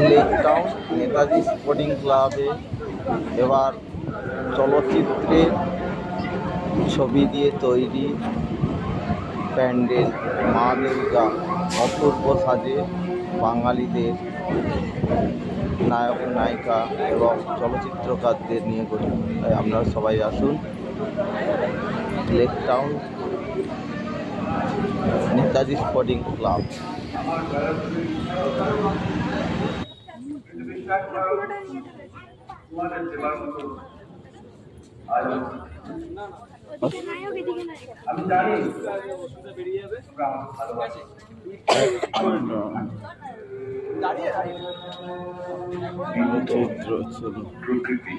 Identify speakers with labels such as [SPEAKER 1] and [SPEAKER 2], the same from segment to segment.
[SPEAKER 1] Lake town Netaji sporting ক্লাবে এবার চলচ্চিত্রের ছবি দিয়ে তৈরি প্যান্ডেল মা দুর্গা অপূর্ব সাজে বাঙালিদের নায়ক নায়িকা এবং চলচ্চিত্রকারদের নিয়ে গঠিত। তাই আপনারা সবাই আসুন lake town Netaji sporting club.
[SPEAKER 2] আমি জানি প্রকৃতি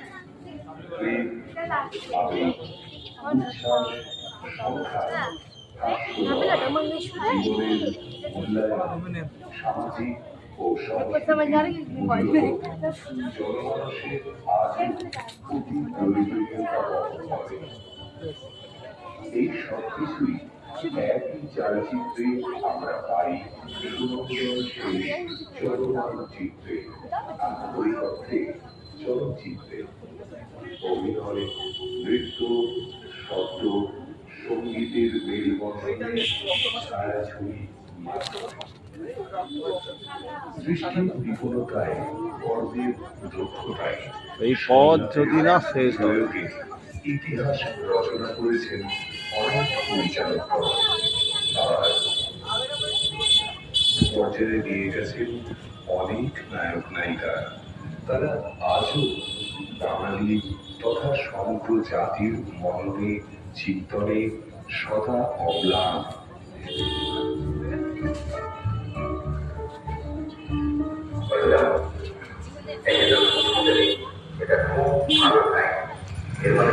[SPEAKER 2] সামাজিক ও জনমানুষের আজ অতি প্রয়োজনীয়তা। এই সব কিছুই একই চালচিত্রে আমরা পাই, চলচ্চিত্রে ওই অর্থে চলচ্চিত্রে অভিনয়, নৃত্য, শব্দ, সঙ্গীতের মেলবন্ধনে ছায়াছবি সৃষ্টির বিপুলতায়, গর্বের দক্ষতায়
[SPEAKER 1] এই পথ যদি না শেষ হয়।
[SPEAKER 2] ইতিহাস রচনা করেছেন অনেক পরিচালক, পর্যায়ে নিয়ে গেছেন অনেক নায়ক নায়িকা। তারা আজও বাঙালি তথা সমগ্র জাতির মননে চিন্তনে সদা অম্লান। এটা খুব ভালো, এর মানে